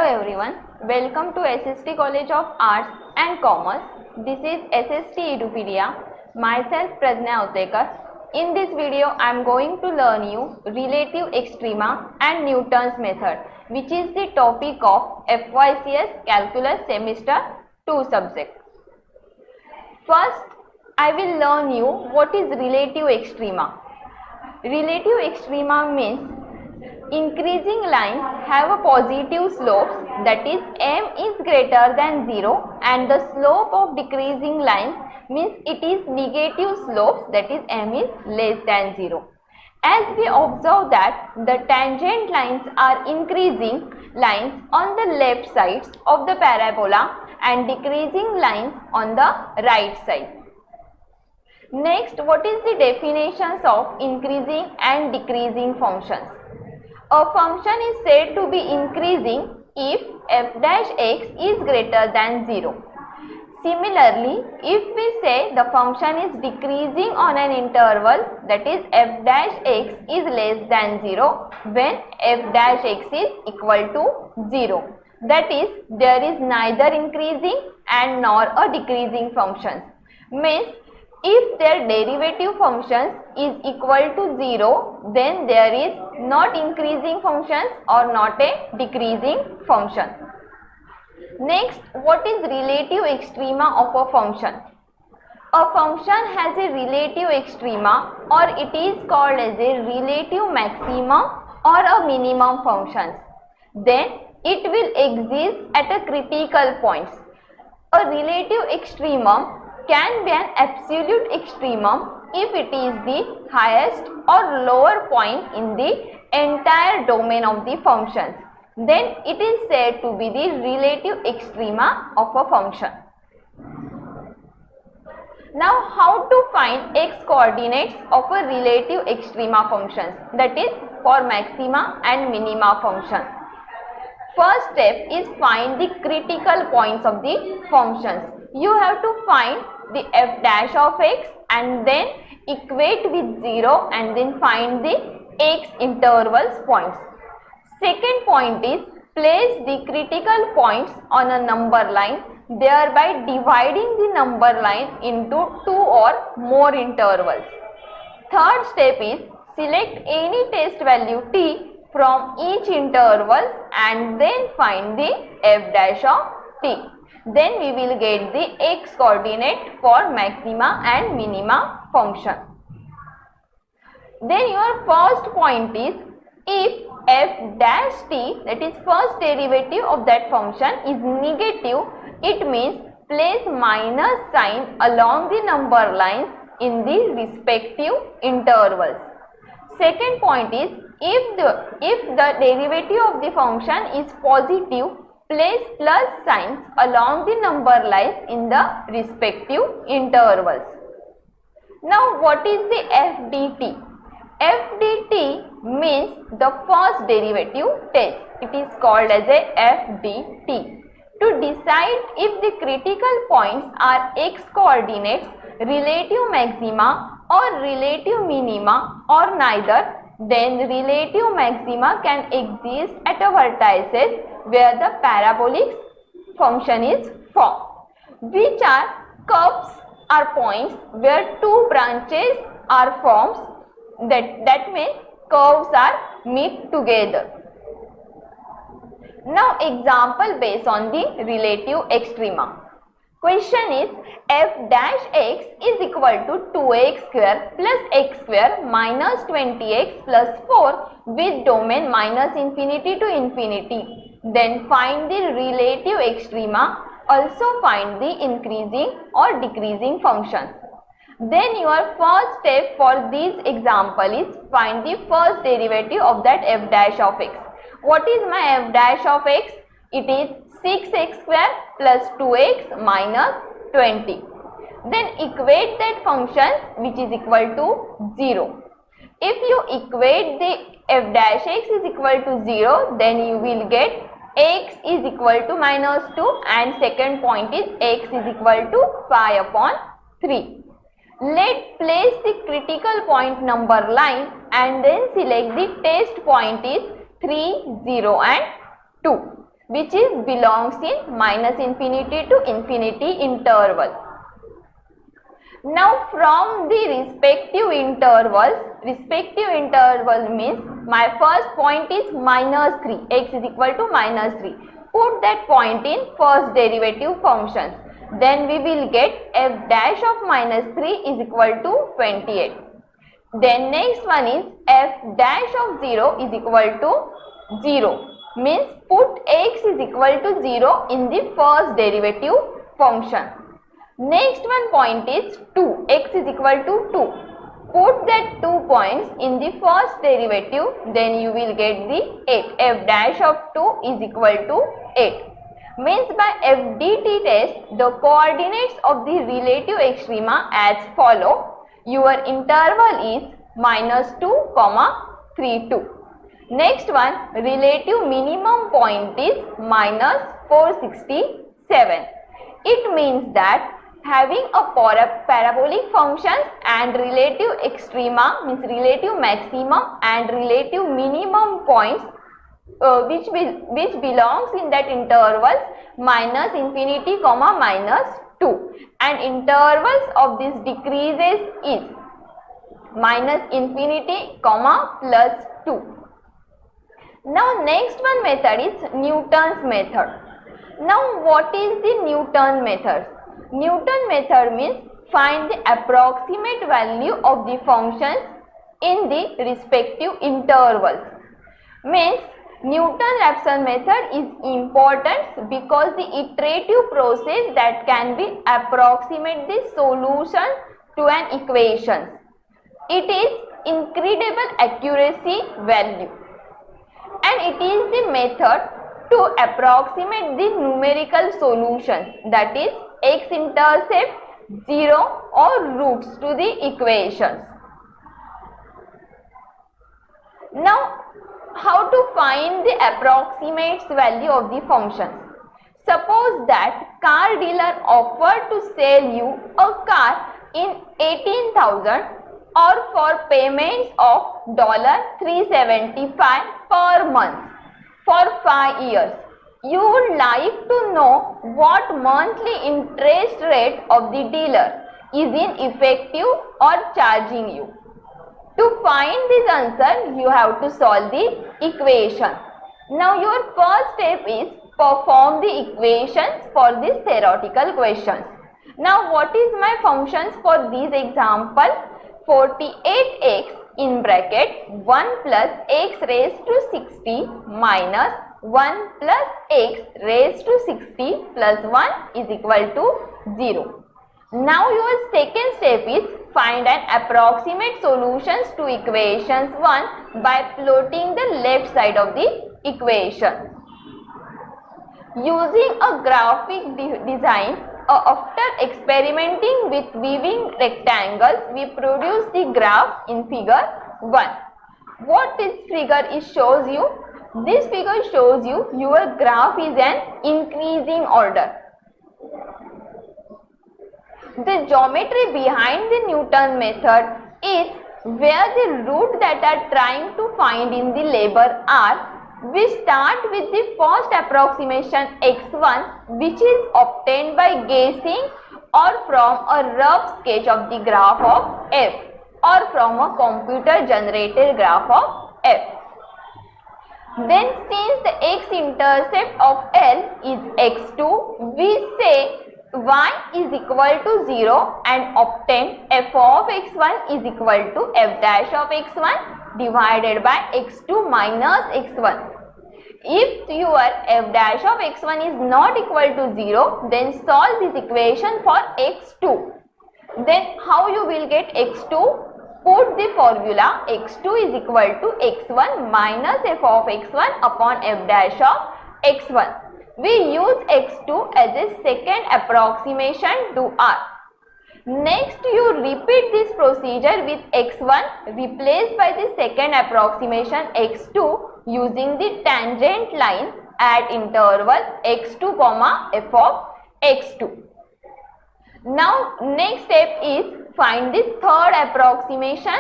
everyone, welcome to SST College of Arts and Commerce. This is SST Edupedia. Myself Prajna Utekar. In this video, I am going to learn you relative extrema and Newton's method, which is the topic of FYCS Calculus Semester 2 subject. First, I will learn you what is relative extrema. Relative extrema means increasing lines have a positive slope, that is m is greater than 0, and the slope of decreasing lines means it is negative slope, that is m is less than 0. As we observe that the tangent lines are increasing lines on the left sides of the parabola and decreasing lines on the right side. Next, what is the definitions of increasing and decreasing functions? A function is said to be increasing if f dash x is greater than 0. Similarly, if we say the function is decreasing on an interval, that is f dash x is less than 0 when f dash x is equal to 0. That is, there is neither increasing and nor a decreasing function. Means, if their derivative functions is equal to 0, then there is not increasing functions or not a decreasing function. Next, what is relative extrema of a function? A function has a relative extrema, or it is called as a relative maximum or a minimum function. Then it will exist at a critical points. A relative extremum can be an absolute extremum if it is the highest or lower point in the entire domain of the functions. Then it is said to be the relative extrema of a function. Now, how to find x coordinates of a relative extrema functions, that is for maxima and minima function. First step is find the critical points of the functions. You have to find the f dash of x and then equate with 0 and then find the x intervals points. Second point is place the critical points on a number line, thereby dividing the number line into 2 or more intervals. Third step is select any test value t from each interval and then find the f dash of t. Then we will get the x coordinate for maxima and minima function. Then your first point is if f dash t, that is first derivative of that function, is negative, it means place minus sign along the number lines in the respective intervals. Second point is if the derivative of the function is positive, place plus signs along the number lines in the respective intervals. Now, what is the f dt? F dt means the first derivative test. It is called as a f dt. To decide if the critical points are x coordinates, relative maxima or relative minima or neither, then relative maxima can exist at a vertices where the parabolic function is formed, which are curves or points where two branches are formed, that means curves are meet together. Now example based on the relative extrema. Question is f dash x is equal to 2x square plus x square minus 20x plus 4 with domain minus infinity to infinity. Then find the relative extrema, also find the increasing or decreasing functions. Then your first step for this example is find the first derivative of that f dash of x. What is my f dash of x? It is 6x square plus 2x minus 20. Then equate that function which is equal to 0. If you equate the f dash x is equal to 0, then you will get x is equal to minus 2 and second point is x is equal to 5 upon 3. Let place the critical point number line and then select the test point is 3, 0 and 2. which is belongs in minus infinity to infinity interval. Now from the respective interval means my first point is minus 3, x is equal to minus 3. Put that point in first derivative functions. Then we will get f dash of minus 3 is equal to 28. Then next one is f dash of 0 is equal to 0. Means put x is equal to 0 in the first derivative function. Next one point is 2, x is equal to 2. Put that 2 points in the first derivative, then you will get the 8. F dash of 2 is equal to 8. Means by FDT test, the coordinates of the relative extrema as follow. Your interval is minus 2, 3, 2. Next one, relative minimum point is minus 467. It means that having a parabolic functions and relative extrema means relative maximum and relative minimum points which belongs in that intervals minus infinity minus 2, and intervals of this decreases is minus infinity plus 2. Now next one method is Newton's method. Now what is the Newton method? Newton method means find the approximate value of the functions in the respective intervals. Means Newton-Raphson method is important because the iterative process that can be approximate the solution to an equation. It is incredible accuracy value, and it is the method to approximate the numerical solutions, that is x-intercept, 0 or roots to the equations. Now how to find the approximate value of the functions? Suppose that car dealer offered to sell you a car in 18,000 or for payments of $375 per month for 5 years. You would like to know what monthly interest rate of the dealer is in effective or charging you. To find this answer, you have to solve the equation. Now your first step is perform the equations for these theoretical questions. Now what is my functions for this example? 48x in bracket 1 plus x raised to 60 minus 1 plus x raised to 60 plus 1 is equal to 0. Now your second step is find an approximate solutions to equations 1 by plotting the left side of the equation. Using a graphic design, after experimenting with weaving rectangles, we produce the graph in figure 1. What this figure shows you? This figure shows you your graph is an increasing order. The geometry behind the Newton method is where the root that are trying to find in the labor are. We start with the first approximation x1, which is obtained by guessing or from a rough sketch of the graph of f or from a computer generated graph of f. Then since the x-intercept of L is x2, we say y is equal to 0 and obtain f of x1 is equal to f dash of x1 divided by x2 minus x1. If your f dash of x1 is not equal to 0, then solve this equation for x2. Then how you will get x2? Put the formula x2 is equal to x1 minus f of x1 upon f dash of x1. We use x2 as a second approximation to r. Next, you repeat this procedure with x1 replaced by the second approximation x2 using the tangent line at interval x2, f of x2. Now, next step is find the third approximation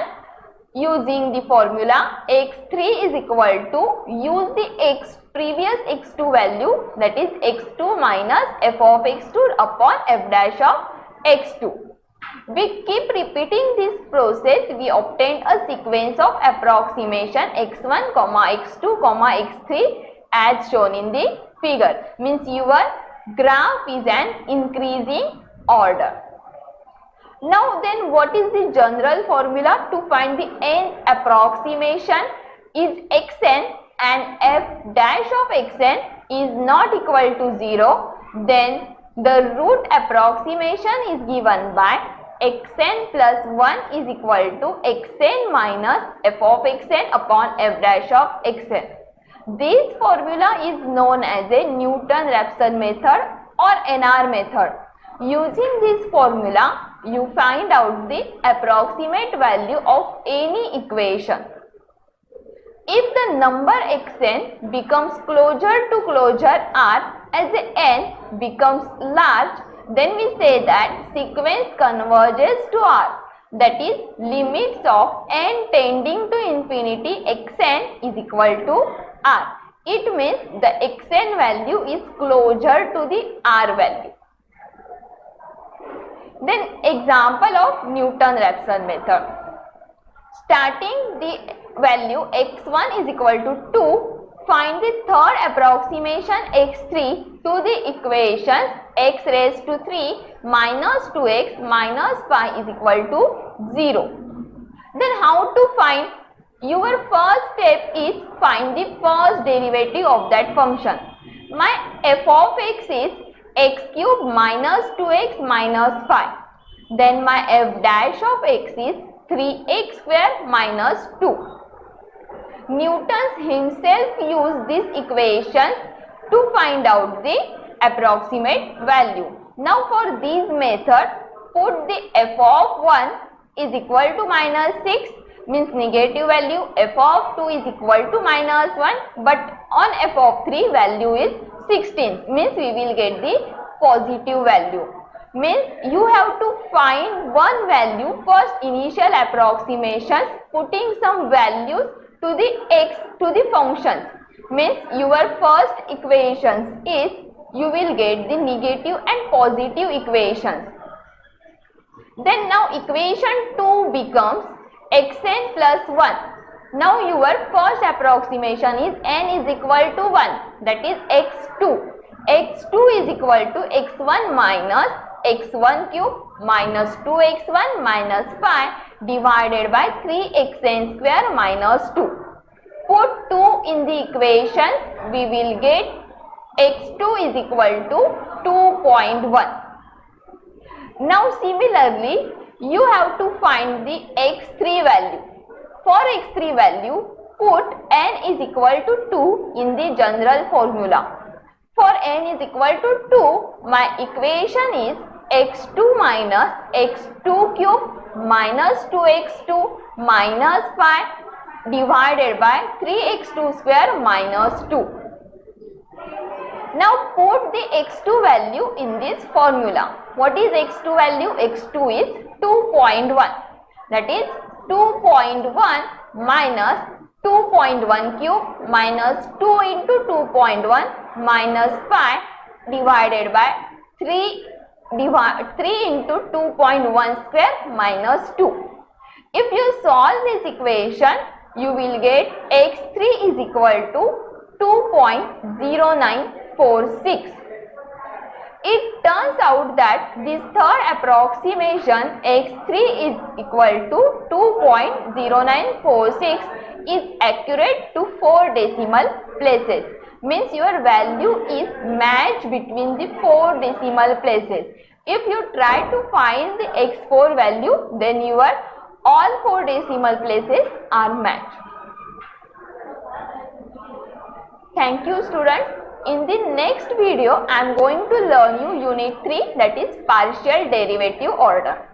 Using the formula x3 is equal to, use the previous x2 value, that is x2 minus f of x2 upon f dash of x2. We keep repeating this process. We obtained a sequence of approximation x1, x2, x3 as shown in the figure. Means your graph is an increasing order. Now then, what is the general formula to find the n approximation is xn and f dash of xn is not equal to 0, then the root approximation is given by xn plus 1 is equal to xn minus f of xn upon f dash of xn. This formula is known as a Newton-Raphson method or NR method. Using this formula, you find out the approximate value of any equation. If the number xn becomes closer to closure r as n becomes large, then we say that sequence converges to r. That is, limits of n tending to infinity xn is equal to r. It means the xn value is closer to the r value. Then example of Newton-Raphson method. Starting the value x1 is equal to 2, find the third approximation x3 to the equations x raised to 3 minus 2x minus 5 is equal to 0. Then how to find? Your first step is find the first derivative of that function. My f of x is x cube minus 2x minus 5. Then my f dash of x is 3x square minus 2. Newton himself used this equation to find out the approximate value. Now for this method, put the f of 1 is equal to minus 6, means negative value, f of 2 is equal to minus 1, but on f of 3 value is 16, means we will get the positive value. Means you have to find one value, first initial approximations, putting some values to the functions. Means your first equations is, you will get the negative and positive equations. Then now equation 2 becomes xn plus 1. Now your first approximation is n is equal to 1, that is x2. x2 is equal to x1 minus x1 cube minus 2x1 minus 5 divided by 3xn square minus 2. Put 2 in the equation, we will get x2 is equal to 2.1. Now similarly, you have to find the x3 value. For x3 value, put n is equal to 2 in the general formula. For n is equal to 2, my equation is x2 minus x2 cube minus 2x2 minus 5 divided by 3x2 square minus 2. Now put the x2 value in this formula. What is x2 value? x2 is 2.1. That is 2.1 minus 2.1 cube minus 2 into 2.1 minus 5 divided by 3 into 2.1 square minus 2. If you solve this equation, you will get x3 is equal to 2.0946. It turns out that this third approximation x3 is equal to 2.0946 is accurate to 4 decimal places. Means your value is matched between the 4 decimal places. If you try to find the x4 value, then your all 4 decimal places are matched. Thank you students. In the next video, I am going to learn you unit 3, that is partial derivative order.